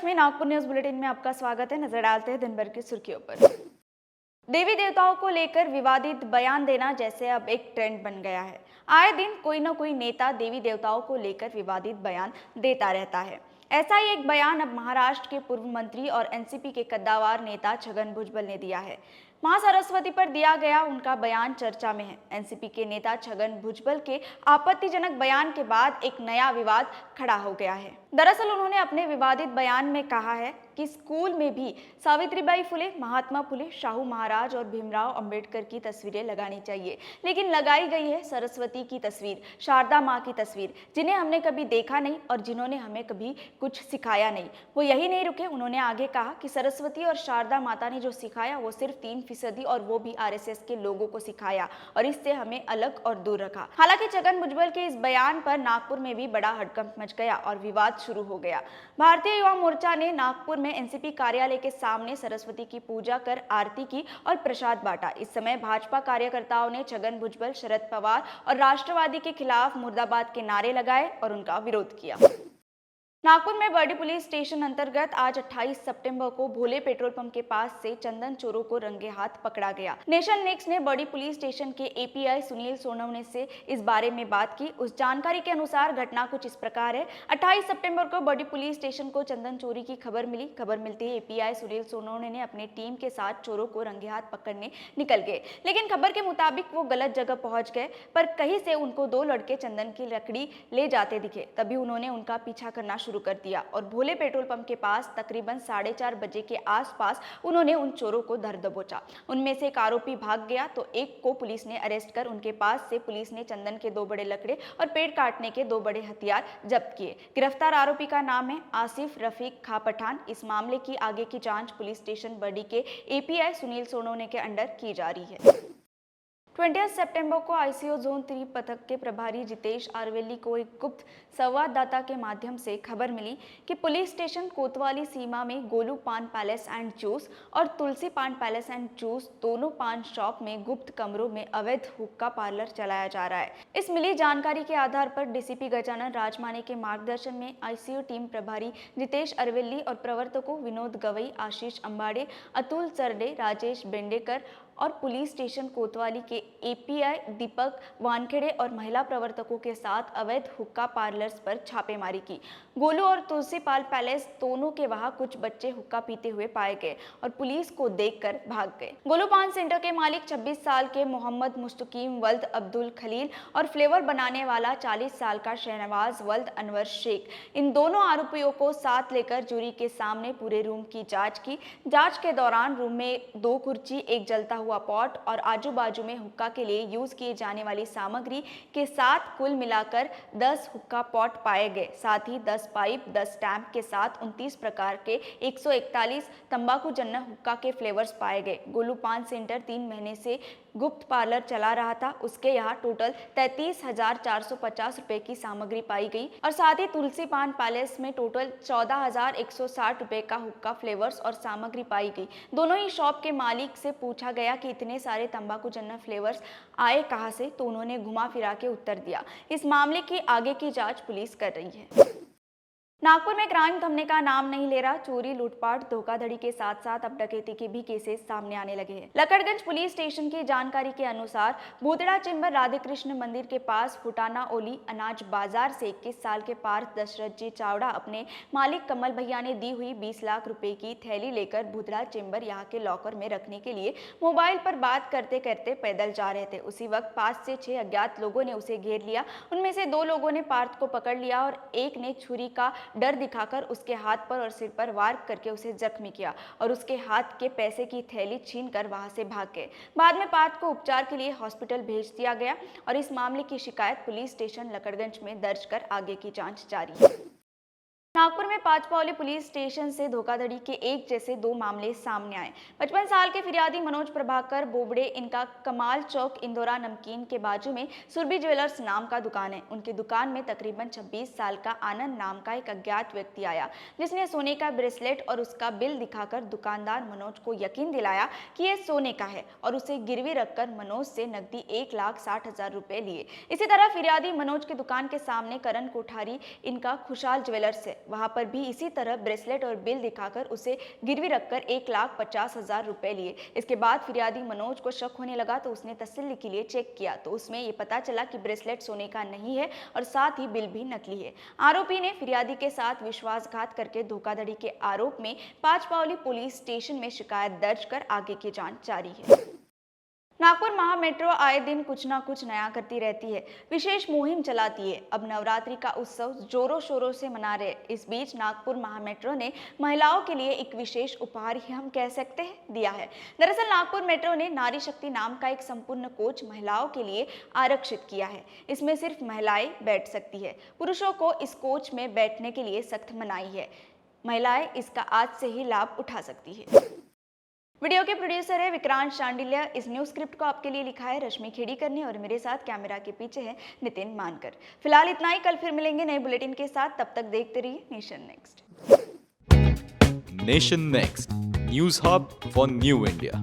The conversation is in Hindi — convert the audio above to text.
में नागपुर न्यूज बुलेटिन में आपका स्वागत है। नजर डालते हैं दिन भर की सुर्खियों पर। देवी देवताओं को लेकर विवादित बयान देना जैसे अब एक ट्रेंड बन गया है। आए दिन कोई न कोई नेता देवी देवताओं को लेकर विवादित बयान देता रहता है। ऐसा ही एक बयान अब महाराष्ट्र के पूर्व मंत्री और एनसीपी के कद्दावर नेता छगन भुजबल ने दिया है। मां सरस्वती पर दिया गया उनका बयान चर्चा में है। एनसीपी के नेता छगन भुजबल के आपत्तिजनक बयान के बाद एक नया विवाद खड़ा हो गया है। दरअसल उन्होंने अपने विवादित बयान में कहा है कि स्कूल में भी सावित्रीबाई फुले, महात्मा फुले, शाहू महाराज और भीमराव अंबेडकर की तस्वीरें लगानी चाहिए, लेकिन लगाई गई है सरस्वती की तस्वीर, शारदा माँ की तस्वीर, जिन्हें हमने कभी देखा नहीं और जिन्होंने हमें कभी कुछ सिखाया नहीं। वो यही नहीं रुके, उन्होंने आगे कहा कि सरस्वती और शारदा माता ने जो सिखाया वो सिर्फ 3% और वो भी आरएसएस के लोगों को सिखाया और इससे हमें अलग और दूर रखा। हालांकि छगन भुजबल के इस बयान पर नागपुर में भी बड़ा हड़कंप मच गया और विवाद शुरू हो गया। भारतीय युवा मोर्चा ने नागपुर में एनसीपी कार्यालय के सामने सरस्वती की पूजा कर आरती की और प्रसाद बांटा। इस समय भाजपा कार्यकर्ताओं ने छगन भुजबल, शरद पवार और राष्ट्रवादी के खिलाफ मुर्दाबाद के नारे लगाए और उनका विरोध किया। नागपुर में बर्डी पुलिस स्टेशन अंतर्गत आज 28 सितंबर को भोले पेट्रोल पंप के पास से चंदन चोरों को रंगे हाथ पकड़ा गया। नेशन नेक्स्ट ने बर्डी पुलिस स्टेशन के एपीआई सुनील सोनवणे से इस बारे में बात की। उस जानकारी के अनुसार घटना कुछ इस प्रकार है। 28 सितंबर को बर्डी पुलिस स्टेशन को चंदन चोरी की खबर मिली। खबर मिलते ही एपीआई सुनील सोनवणे ने अपनी टीम के साथ चोरों को रंगे हाथ पकड़ने निकल गए, लेकिन खबर के मुताबिक वो गलत जगह पहुंच गए। पर कहीं से उनको 2 लड़के चंदन की लकड़ी ले जाते दिखे। तभी उन्होंने उनका पीछा करना शुरू कर दिया और भोले पेट्रोल पंप के पास तकरीबन 4:30 बजे के आसपास उन्होंने उन चोरों को धर दबोचा। उनमें से एक आरोपी भाग गया तो एक को पुलिस ने अरेस्ट कर उनके पास से पुलिस ने चंदन के 2 बड़े लकड़े और पेड़ काटने के 2 बड़े हथियार जब्त किए। गिरफ्तार आरोपी का नाम है आसिफ रफीक खा पठान। इस मामले की आगे की जांच पुलिस स्टेशन बर्डी के एपीआई सुनील सोनवणे के अंडर की जा रही है। 20 सितंबर को आईसीओ जोन 3 पथक के प्रभारी जितेश आरवेली को एक गुप्त संवाददाता के माध्यम से खबर मिली कि पुलिस स्टेशन कोतवाली सीमा में गोलू पान पैलेस एंड जूस और तुलसी पान पैलेस एंड जूस दोनों पान शॉप में गुप्त कमरों में अवैध हुक्का पार्लर चलाया जा रहा है। इस मिली जानकारी के आधार पर डीसीपी गजानन राजमाने के मार्गदर्शन में आईसीओ टीम प्रभारी जितेश अरवेली और प्रवर्तकों विनोद गवई, आशीष अंबाड़े, अतुल चरडे, राजेश बेंडेकर और पुलिस स्टेशन कोतवाली के एपीआई दीपक वानखेड़े और महिला प्रवर्तकों के साथ अवैध हुक्का पार्लर्स पर छापेमारी की। गोलू और तुलसी पाल पैलेस दोनों के वहां कुछ बच्चे हुक्का पीते हुए पाए गए और पुलिस को देखकर भाग गए। गोलू पान सेंटर के मालिक 26 साल के मोहम्मद मुस्तकीम वल्द अब्दुल खलील और फ्लेवर बनाने वाला 40 साल का शहनवाज वल्द अनवर शेख, इन दोनों आरोपियों को साथ लेकर जूरी के सामने पूरे रूम की जांच की। जांच के दौरान रूम में 2 कुर्सी, एक जलता हुआ पॉट और आजू बाजू में हुक्का के लिए यूज किए जाने वाली सामग्री के साथ कुल मिलाकर 10 हुक्का पॉट पाए गए। साथ ही 10 पाइप, 10 स्टैंप के साथ 29 प्रकार के 141 तंबाकू जन्य हुक्का के फ्लेवर्स पाए गए। गोलू पान सेंटर 3 महीने से गुप्त पार्लर चला रहा था। उसके यहाँ टोटल 33,450 रुपए की सामग्री पाई गई और साथ ही तुलसी पान पैलेस में टोटल 14,160 रुपए का हुक्का फ्लेवर्स और सामग्री पाई गई। दोनों ही शॉप के मालिक से पूछा गया कि इतने सारे तंबाकू जन्य फ्लेवर्स आए कहां से, तो उन्होंने घुमा फिरा के उत्तर दिया। इस मामले की आगे की जांच पुलिस कर रही है। नागपुर में क्राइम थमने का नाम नहीं ले रहा। चोरी, लूटपाट, धोखाधड़ी के साथ साथ अब डकैती के भी केसेस सामने आने लगे हैं। लकड़गंज पुलिस स्टेशन की जानकारी के अनुसार भूतड़ा चेंबर राधे कृष्ण मंदिर के पास फुटाना ओली अनाज बाजार से 21 साल के पार्थ दशरथ जी चावड़ा अपने मालिक कमल भैया ने दी हुई 20 लाख रुपए की थैली लेकर भूतड़ा चेंबर यहाँ के लॉकर में रखने के लिए मोबाइल पर बात करते करते पैदल जा रहे थे। उसी वक्त 5 से 6 अज्ञात लोगों ने उसे घेर लिया। उनमें से 2 लोगों ने पार्थ को पकड़ लिया और एक ने छुरी का डर दिखाकर उसके हाथ पर और सिर पर वार करके उसे जख्मी किया और उसके हाथ के पैसे की थैली छीनकर वहां से भाग गए। बाद में पार्थ को उपचार के लिए हॉस्पिटल भेज दिया गया और इस मामले की शिकायत पुलिस स्टेशन लकड़गंज में दर्ज कर आगे की जांच जारी है। नागपुर में पांचपावली पुलिस स्टेशन से धोखाधड़ी के एक जैसे 2 मामले सामने आए। 55 साल के फिरियादी मनोज प्रभाकर बोबड़े, इनका कमाल चौक इंदौरा नमकीन के बाजू में सुरभि ज्वेलर्स नाम का दुकान है। उनकी दुकान में तकरीबन 26 साल का आनंद नाम का एक अज्ञात व्यक्ति आया, जिसने सोने का ब्रेसलेट और उसका बिल दिखाकर दुकानदार मनोज को यकीन दिलाया कि यह सोने का है और उसे गिरवी रखकर मनोज से नकदी 1,60,000 रुपए लिए। इसी तरह फिरियादी मनोज की दुकान के सामने करण कोठारी, इनका खुशहाल ज्वेलर्स है, वहां पर भी इसी तरह ब्रेसलेट और बिल दिखाकर उसे गिरवी रखकर 1,50,000 रुपए लिए। इसके बाद फिरियादी मनोज को शक होने लगा तो उसने तसल्ली के लिए चेक किया तो उसमें ये पता चला कि ब्रेसलेट सोने का नहीं है और साथ ही बिल भी नकली है। आरोपी ने फिरियादी के साथ विश्वासघात करके धोखाधड़ी के आरोप में पांचपावली पुलिस स्टेशन में शिकायत दर्ज कर आगे की जांच जारी है। नागपुर महा मेट्रो आए दिन कुछ ना कुछ नया करती रहती है, विशेष मुहिम चलाती है। अब नवरात्रि का उत्सव जोरों शोरों से मना रहे। इस बीच नागपुर महा मेट्रो ने महिलाओं के लिए एक विशेष उपहार ही हम कह सकते हैं दिया है। दरअसल नागपुर मेट्रो ने नारी शक्ति नाम का एक संपूर्ण कोच महिलाओं के लिए आरक्षित किया है। इसमें सिर्फ महिलाएं बैठ सकती है। पुरुषों को इस कोच में बैठने के लिए सख्त मनाही है। महिलाएं इसका आज से ही लाभ उठा सकती है। वीडियो के प्रोड्यूसर है विक्रांत शांडिल्य। इस न्यूज स्क्रिप्ट को आपके लिए लिखा है रश्मि खेड़ीकर ने और मेरे साथ कैमरा के पीछे है नितिन मानकर। फिलहाल इतना ही, कल फिर मिलेंगे नए बुलेटिन के साथ। तब तक देखते रहिए nation next. Nation next news hub for new India.